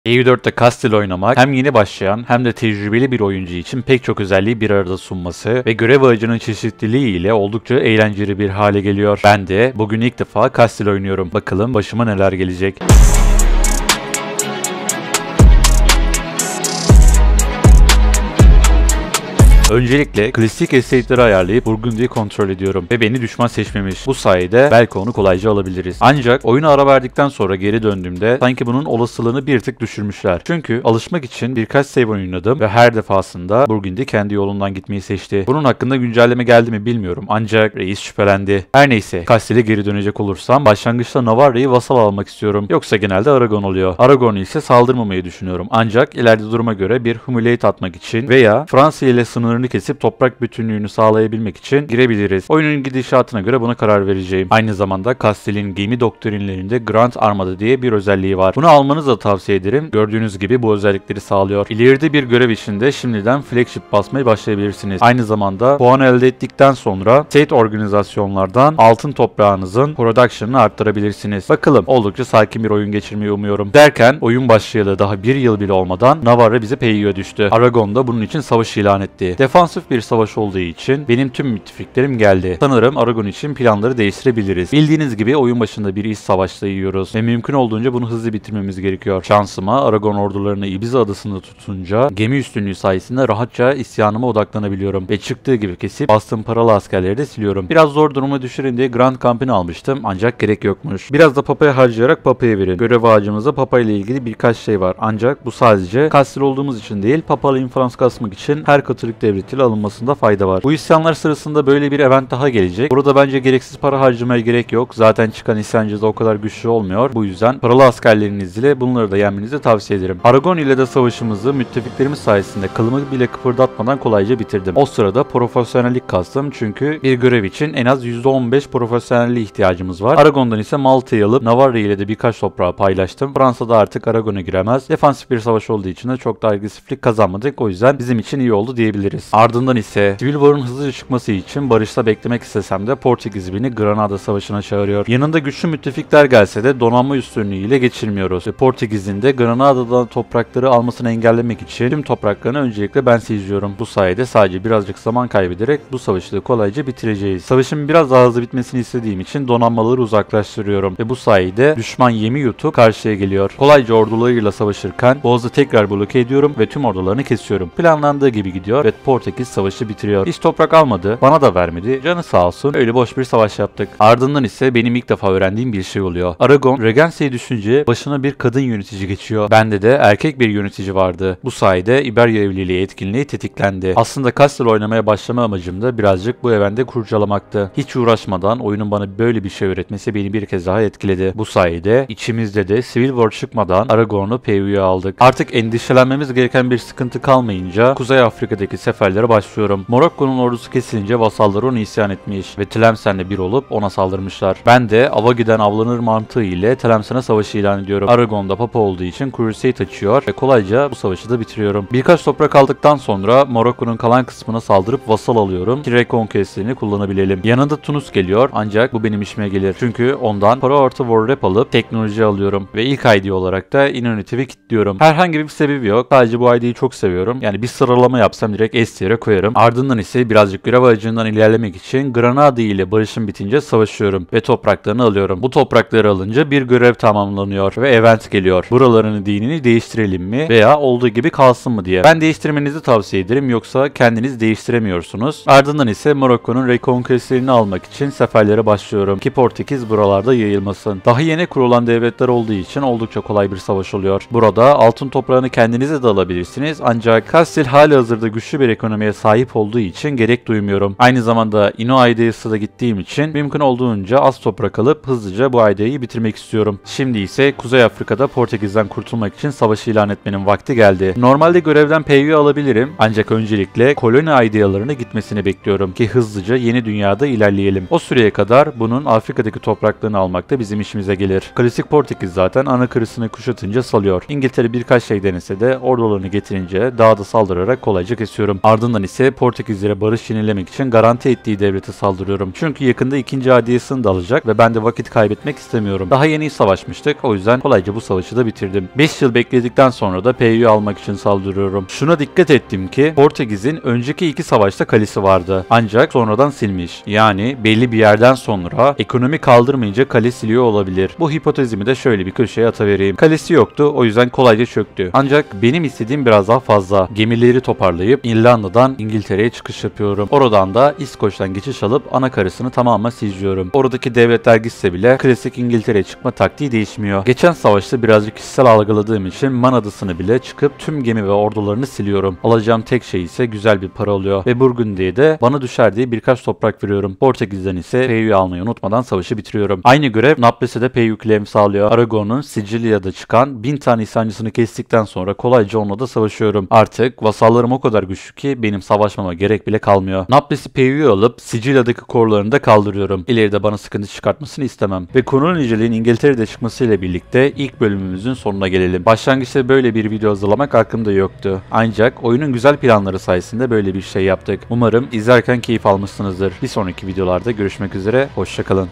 EU4'te Kastil oynamak hem yeni başlayan hem de tecrübeli bir oyuncu için pek çok özelliği bir arada sunması ve görev ağacının çeşitliliği ile oldukça eğlenceli bir hale geliyor. Ben de bugün ilk defa Kastil oynuyorum. Bakalım başıma neler gelecek. Öncelikle klasik estate'leri ayarlayıp Burgundy'yi kontrol ediyorum ve beni düşman seçmemiş. Bu sayede belki onu kolayca alabiliriz. Ancak oyuna ara verdikten sonra geri döndüğümde sanki bunun olasılığını bir tık düşürmüşler. Çünkü alışmak için birkaç save oynadım ve her defasında Burgundy kendi yolundan gitmeyi seçti. Bunun hakkında güncelleme geldi mi bilmiyorum ancak reis şüphelendi. Her neyse, Kastil'e geri dönecek olursam başlangıçta Navarra'yı vasal almak istiyorum. Yoksa genelde Aragon oluyor. Aragon'u ise saldırmamayı düşünüyorum. Ancak ileride duruma göre bir humiliate atmak için veya Fransa ile sınırını kesip toprak bütünlüğünü sağlayabilmek için girebiliriz. Oyunun gidişatına göre buna karar vereceğim. Aynı zamanda Kastil'in gemi doktrinlerinde Grand Armada diye bir özelliği var. Bunu almanızı da tavsiye ederim. Gördüğünüz gibi bu özellikleri sağlıyor. İleride bir görev içinde şimdiden flagship basmaya başlayabilirsiniz. Aynı zamanda puan elde ettikten sonra state organizasyonlardan altın toprağınızın production'ını arttırabilirsiniz. Bakalım, oldukça sakin bir oyun geçirmeyi umuyorum. Derken oyun başlayalı daha bir yıl bile olmadan Navarra bize PYU'ya düştü. Aragon da bunun için savaş ilan etti. Defansif bir savaş olduğu için benim tüm müttefiklerim geldi. Sanırım Aragon için planları değiştirebiliriz. Bildiğiniz gibi oyun başında bir iç savaşta yiyoruz ve mümkün olduğunca bunu hızlı bitirmemiz gerekiyor. Şansıma Aragon ordularını Ibiza adasında tutunca gemi üstünlüğü sayesinde rahatça isyanıma odaklanabiliyorum ve çıktığı gibi kesip bastığım paralı askerleri de siliyorum. Biraz zor duruma düşürün diye Grand Camp'ini almıştım ancak gerek yokmuş. Biraz da papaya harcayarak papaya verin. Görev ağacımızda papa ile ilgili birkaç şey var ancak bu sadece Kastil olduğumuz için değil, papalı influence kasmak için her Katolik devletiyle alınmasında fayda var. Bu isyanlar sırasında böyle bir event daha gelecek. Burada bence gereksiz para harcamaya gerek yok. Zaten çıkan isyancı da o kadar güçlü olmuyor. Bu yüzden paralı askerleriniz ile bunları da yenmenizi tavsiye ederim. Aragon ile de savaşımızı müttefiklerimiz sayesinde kılımı bile kıpırdatmadan kolayca bitirdim. O sırada profesyonellik kastım çünkü bir görev için en az %15 profesyonelliğe ihtiyacımız var. Aragon'dan ise Malta'yı alıp Navarra ile de birkaç toprağı paylaştım. Fransa'da artık Aragon'a giremez. Defansif bir savaş olduğu için de çok da agresiflik kazanmadık. O yüzden bizim için iyi oldu diyebiliriz. Ardından ise Civil War'ın hızlıca çıkması için barışta beklemek istesem de Portekiz beni Granada Savaşı'na çağırıyor. Yanında güçlü müttefikler gelse de donanma üstünlüğüyle geçirmiyoruz. Ve Portekiz'in de Granada'dan toprakları almasını engellemek için tüm topraklarını öncelikle ben seçiyorum. Bu sayede sadece birazcık zaman kaybederek bu savaşı da kolayca bitireceğiz. Savaşın biraz daha hızlı bitmesini istediğim için donanmaları uzaklaştırıyorum. Ve bu sayede düşman yemi yutup karşıya geliyor. Kolayca ordularıyla savaşırken Boğaz'ı tekrar bloke ediyorum ve tüm ordularını kesiyorum. Planlandığı gibi gidiyor ve Portekiz savaşı bitiriyor. Hiç toprak almadı, bana da vermedi. Canı sağ olsun. Öyle boş bir savaş yaptık. Ardından ise benim ilk defa öğrendiğim bir şey oluyor. Aragon, Regency'yi düşünce başına bir kadın yönetici geçiyor. Bende de erkek bir yönetici vardı. Bu sayede İberya evliliği etkinliği tetiklendi. Aslında Kastil oynamaya başlama amacım da birazcık bu evrende kurcalamaktı. Hiç uğraşmadan oyunun bana böyle bir şey öğretmesi beni bir kez daha etkiledi. Bu sayede içimizde de Civil War çıkmadan Aragon'u PYU'ya aldık. Artık endişelenmemiz gereken bir sıkıntı kalmayınca Kuzey Afrika'daki seferlere başlıyorum. Morokko'nun ordusu kesilince vasalları onu isyan etmiş ve Tlemcen'le bir olup ona saldırmışlar. Ben de ava giden avlanır mantığı ile Tlemcen'e savaşı ilan ediyorum. Aragon'da papa olduğu için Crusade açıyor ve kolayca bu savaşı da bitiriyorum. Birkaç toprak aldıktan sonra Morokko'nun kalan kısmına saldırıp vasal alıyorum ki Reconquest'ini kullanabilelim. Yanında Tunus geliyor ancak bu benim işime gelir. Çünkü ondan para artı war rep alıp teknoloji alıyorum ve ilk ID olarak da Innovative kilitliyorum. Herhangi bir sebebi yok. Sadece bu ID'yi çok seviyorum. Yani bir sıralama yapsam direkt S tier'e koyarım. Ardından ise birazcık görev ağacından ilerlemek için Granada ile barışım bitince savaşıyorum ve topraklarını alıyorum. Bu toprakları alınca bir görev tamamlanıyor ve event geliyor. Buraların dinini değiştirelim mi veya olduğu gibi kalsın mı diye. Ben değiştirmenizi tavsiye ederim, yoksa kendiniz değiştiremiyorsunuz. Ardından ise Morokko'nun Reconquest'lerini almak için seferlere başlıyorum ki Portekiz buralarda yayılmasın. Daha yeni kurulan devletler olduğu için oldukça kolay bir savaş oluyor. Burada altın toprağını kendinize de alabilirsiniz ancak Kastil halihazırda güçlü bir ekonomiye sahip olduğu için gerek duymuyorum. Aynı zamanda Ino Ideas'a da gittiğim için mümkün olduğunca az toprak alıp hızlıca bu ideayı bitirmek istiyorum. Şimdi ise Kuzey Afrika'da Portekiz'den kurtulmak için savaşı ilan etmenin vakti geldi. Normalde görevden PYU alabilirim ancak öncelikle koloni idealarına gitmesini bekliyorum ki hızlıca yeni dünyada ilerleyelim. O süreye kadar bunun Afrika'daki topraklarını almak da bizim işimize gelir. Klasik Portekiz zaten ana kırısını kuşatınca salıyor. İngiltere birkaç şey denese de ordularını getirince dağda saldırarak kolayca kesiyorum. Ardından ise Portekizlere barış yenilemek için garanti ettiği devlete saldırıyorum. Çünkü yakında 2. Adiyesini de alacak ve ben de vakit kaybetmek istemiyorum. Daha yeni savaşmıştık, o yüzden kolayca bu savaşı da bitirdim. 5 yıl bekledikten sonra da Peyu'yu almak için saldırıyorum. Şuna dikkat ettim ki Portekiz'in önceki 2 savaşta kalesi vardı. Ancak sonradan silmiş. Yani belli bir yerden sonra ekonomi kaldırmayınca kale siliyor olabilir. Bu hipotezimi de şöyle bir köşeye atıvereyim. Kalesi yoktu, o yüzden kolayca çöktü. Ancak benim istediğim biraz daha fazla. Gemileri toparlayıp İrlanda'dan İngiltere'ye çıkış yapıyorum. Oradan da İskoç'tan geçiş alıp ana karasını tamamen siciliyorum. Oradaki devletler gitse bile klasik İngiltere'ye çıkma taktiği değişmiyor. Geçen savaşta birazcık kişisel algıladığım için Man Adası'nı bile çıkıp tüm gemi ve ordularını siliyorum. Alacağım tek şey ise güzel bir para oluyor. Ve Burgundy'ye de bana düşer diye birkaç toprak veriyorum. Portekiz'den ise Peyu'yu almayı unutmadan savaşı bitiriyorum. Aynı görev Naples'e de Peyu claim sağlıyor. Aragon'un Sicilya'da çıkan 1000 tane isyancısını kestikten sonra kolayca onunla da savaşıyorum. Artık vasallarım o kadar güçlü ki benim savaşmama gerek bile kalmıyor. Naples'i Peyu'yu alıp Sicilya'daki korlarını da kaldırıyorum. İleride bana sıkıntı çıkartmasını istemem. Ve konunun niceliğin İngiltere'de çıkmasıyla birlikte ilk bölümümüzün sonuna gelelim. Başlangıçta böyle bir video hazırlamak aklımda yoktu. Ancak oyunun güzel planları sayesinde böyle bir şey yaptık. Umarım izlerken keyif almışsınızdır. Bir sonraki videolarda görüşmek üzere. Hoşça kalın.